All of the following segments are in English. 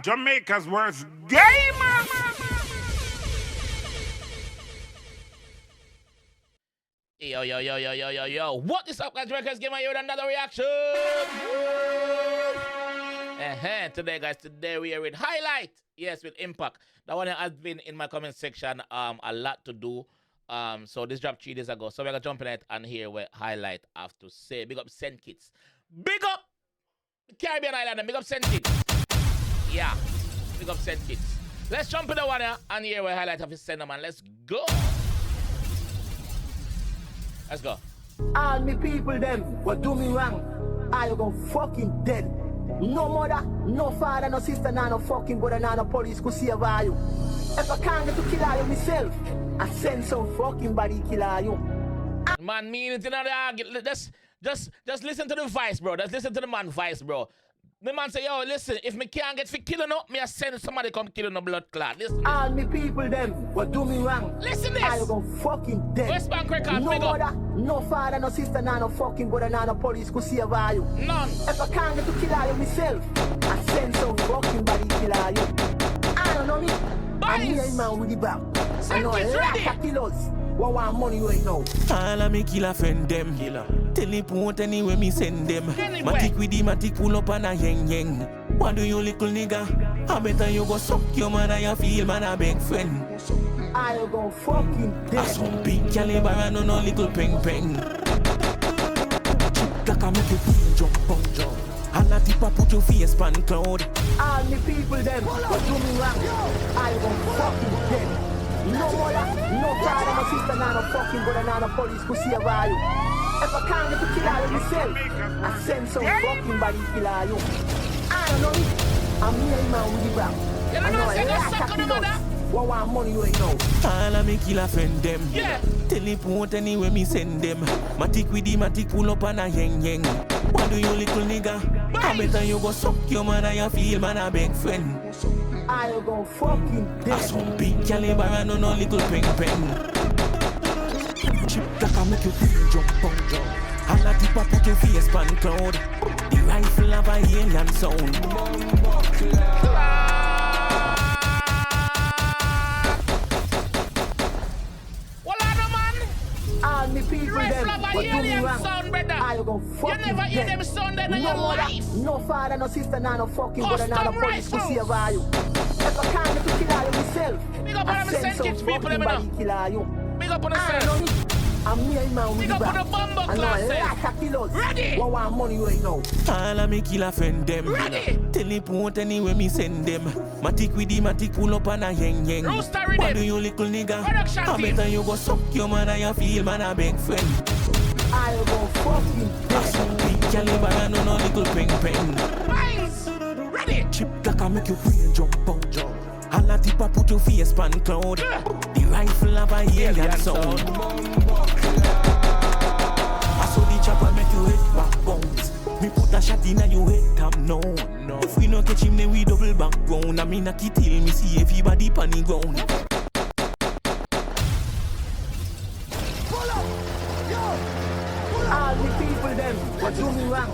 Jamaica's worst gamer. Yo. What is up, guys? Jamaica's Gamer here with another reaction. Today, guys, we are with Highlight. Yes, with Impact. That one has been in my comment section a lot to do. So this dropped 3 days ago. So we're going to jump in it and hear what Highlight have to say. Big up St. Kitts. Big up Caribbean Island and big up St. Kitts. Yeah, big up St. Kitts. Let's jump in the one here and hear what Highlight have to send them, man. Let's go. Let's go. All me people them, what do me wrong? I go fucking dead. No mother, no father, no sister, no fucking brother, no police could save you. If I can't get to kill you myself, I send some fucking body kill you. Man, mean it in the just listen to the voice, bro. Just listen to the man voice, bro. The man say, yo, listen, if me can't get for killing up, me I send somebody come killing the blood clot. Listen. All me people them, what do me wrong? Listen this. I go fucking dead. West Bank record, no mother, no father, no sister, no fucking brother, no police could save you. None. If I can't get to kill you myself, I send some fucking body kill you. I don't know me. I'm here man with the back. I know a lot of killers. What want money right now? All of me killer friend them. Teleport anywhere me send them. Matic with the matic pull up and a yeng. What do you little nigga? I better you go suck your mother, you feel man a big friend. I go fucking dead. I some big caliber and no little peng. Like I make you feel jump. And a tip put your face pan cloud. All me people them, what do me wrong? I go fucking dead. No mother, no father, no sister, no fucking brother, no police could save you. If I can't get to kill you myself, I send some fucking body kill you. I don't know it. I'm here man with the back. I know a lot of killers. What want money right now? All of me killer friend them. Teleport anywhere me send them. Matic with the matic pull up and a yeng. What do you little nigga? I better you go suck your mother, you feel man a big friend. I go fucking dead. I some big caliber and no little peng. Chip like I make you feel jump. And a tip put your face pan cloud. The rifle of a alien sound. All me people them, what do me wrong? I go fucking dead. You never hear them sound in your life. No father, no sister, no fucking brother, no police could save you. If I can't get to kill you myself, I send some fucking body kill you. Big up on the set. I'm here man with the back. I know a lot of killers. Ready? What want money right now? All of me killer friend them. Ready? Teleport anywhere me send them. Matic with the matic pull up and a yeng. Rooster What do you little nigga? Production I team. better you go suck your mother, you feel man a big friend. I go fucking I dead. some big caliber and no little peng. Mines. Ready? Chip like I make you feel jump. And a tip put your face pan cloud. The rifle of a alien sound. I saw the chopper make you hit back bounce. Me put a shot in your head tap no. If we no catch him then we double back round. I mean knock it till me see everybody panic ground. All the people them, what do me wrong?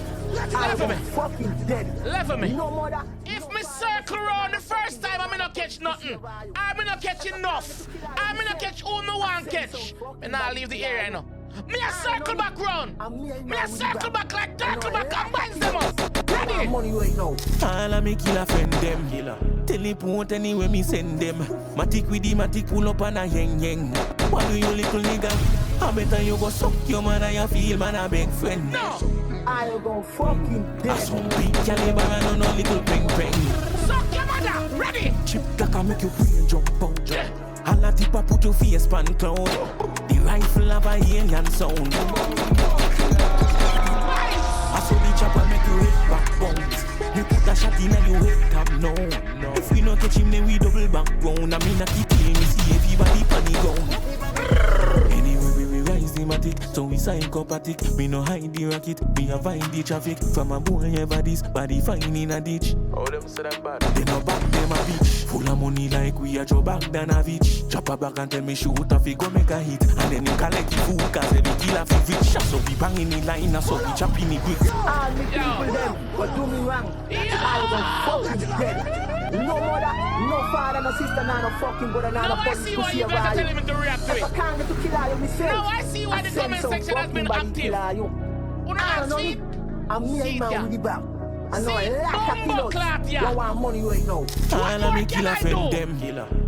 I go me. fucking dead. Left of me. No mother. If me circle around the first time, I'm not catch nothing. I'm not catch enough. I'm not catch who me want catch. And I'll leave the area now. Me a circle back round. Me a circle back like circle back and binds them up. Ready? Money right now. All of me killer friend them. Teleport anywhere me send them. Matic with the matic pull up and a yeng. What do you little nigga? I better you go suck your mother, you feel man a big friend. No. I go fucking I dead. some big caliber and no little peng. Suck your mother. Ready? Chip like I make you feel jump. And a tip put your face pan cloud. The rifle of a alien sound. I saw the chopper make you hit back bounce. Me put a shot in your head tap no. If we no catch him then we double back round. I mean knock it till me see everybody panic ground. Anyway we rise the matic, so we psychopathic. Me no hide the rocket, we avoid the traffic. From a boy ever this, body fine in a ditch. How them say that bad? They no back them a bitch. Full of money like we a Joe Bogdanovich. Chop a back and tell me shoot a fi go make a hit. And then you collect the food cause every killer fi rich. So we banging the line so we chopping it quick. All the people them, what do me wrong? I go fucking dead. No father, no sister, no fucking brother, no Now I police see to why see you a guys are riot. telling me to react to If I it. can't get to kill you myself, Now I see why the send comment some section has been fucking active. body kill you. Who I not don't know see? it. I'm me See man ya. with the back. I know See, a lot of bumbo clot, killers yeah. don't want money right now. All of me killer friend them.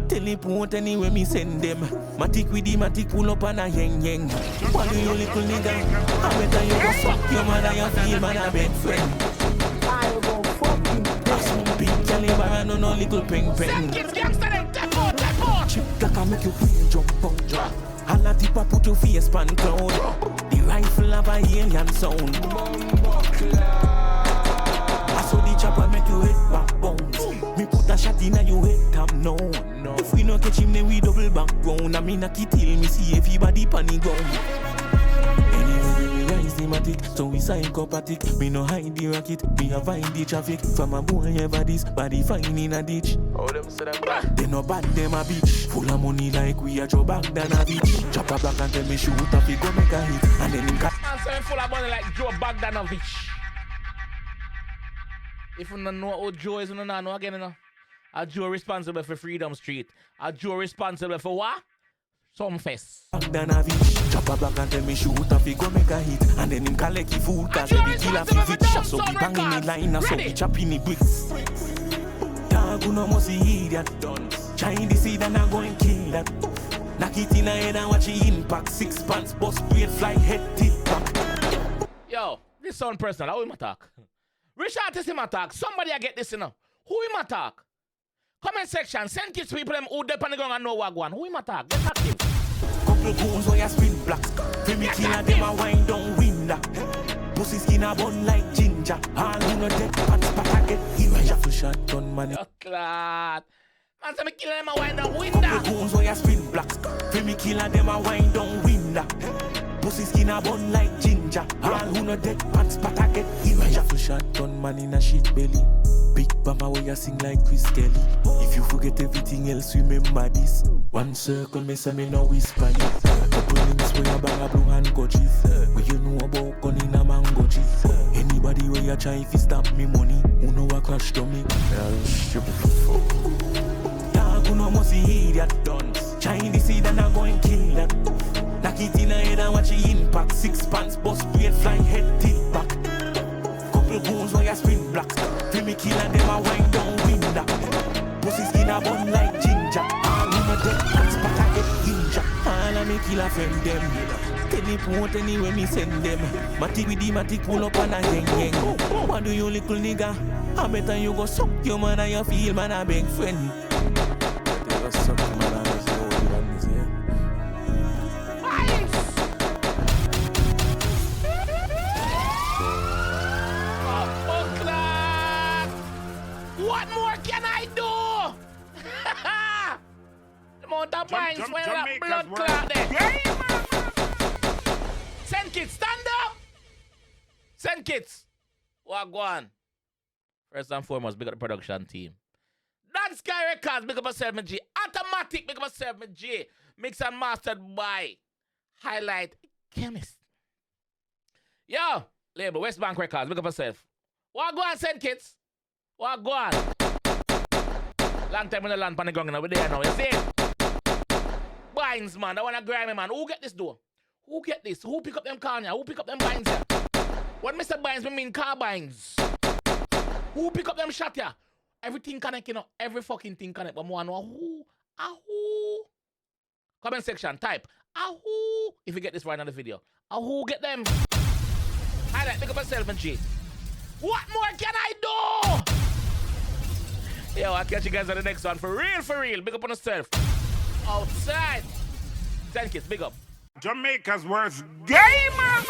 Teleport anywhere me send them. Matic with the matic pull up and a yeng yeng. What do you little nigga? I better you go suck your mother, you feel man a bed friend. I go fucking dead. Some big caliber and no little peng peng. Send kids gangster them, tap out. Chip that can make you brain jump out. All a tip a put your face pan cloud. The rifle have a alien sound. I saw the chopper make you head back bounce. Me put a shot in a you head tap no. If we no catch him then we double back round. I mean a key till me see everybody panic ground. Anyway we rise the matic, so we psychopathic. Me no hide the rocket, me avoid the traffic. From a boy ever this, body fine in a ditch. Oh, them say them bad. They no bad, them a bitch. Full of money like we a Joe Bogdanovich. Chop a back and tell me shoot up, he go make a hit. And then him Man say full of money like Joe Bogdanovich. If you don't know who Joe is, you don't know again, you know. A Joe responsible for Freedom Street. A Joe responsible for what? Some fest. Bogdanovich. Chop a back and tell me shoot up, he go make a hit. And then him collect the food, cause every killer fi fit shot. So we bang in the line, so we chop in the bricks. Dog who no must see idiot. Trying the seed and I go and kill that. Knock it in the head and watch the impact. 6 pants, bust, braid, fly, head, tip back. Yo, this sound personal. How him attack? Richard is him attack. Somebody I get this, you know. Who him attack? Comment section. Send kids people them who depend on and know what one. Who him attack? Get active. Couple goons where you spin blocks. Femi killer them a wind down window. Pussy skin a bun like ginger. All who no dead pants but I get him. Shuffle shot gun money. Yo, clad. Man, say me kill them a wind down window. Couple goons where you spin blocks. Femi killer them a wind down window. Pussy skin a bun like ginger. All who no dead pants but I get him. Shuffle shot gun man in a shit belly. Big bama where you sing like Chris Kelly. If you forget everything else, remember this. One circle, me say me no whisper it. Couple links where you bang a blue handkerchief. What you know about gun in a mango chief. Anybody where you try if you stop me money, who know a crash to me. Dog who no must see idiot. Trying the seed and I go and kill that. Knock it in the head and watch the impact. 6 pants, bust, braid, fly, head, tip back. Couple goons where you spin blocks. Femi killer them a wind down window. Pussy skin a bun like ginger. All who no dead pants but I get injured. All of me killer friend them. Teleport anywhere me send them. Matic with the matic pull up and a yeng yeng. What do you little nigga? I better you go suck your man and you feel man a big friend. You go suck your man and you feel man is here. What more can I do? The amount of points when that blood clot there. Send kids, stand up. Send kids. What go on? First and foremost, big up the production team. 𝐑𝐄𝐂𝐓𝐈𝐎𝐍, big up myself, my G. Automatic, big up myself, my G. Mixed and mastered by Highlight Chemist. Yo, label, West Bank Records, big up myself. What go on, send kids? What go on? Long time in the land, pan the ground, you know, we there now, you see it? Binds, man, that one a grimy, man. Who get this door? Who get this? Who pick up them Kanye? Who pick up them binds here? What Mr. Binds, me mean carbines. Who pick up them shot here? Everything connect, you know, every fucking thing connect. But more know who? Who? Comment section, type. Who? If you get this right on the video. Who get them? Highlight, pick up yourself and G. What more can I do? Yo, I'll catch you guys on the next one. For real. Big up on yourself. Outside. Thank you, big up. Jamaica's worst gamer.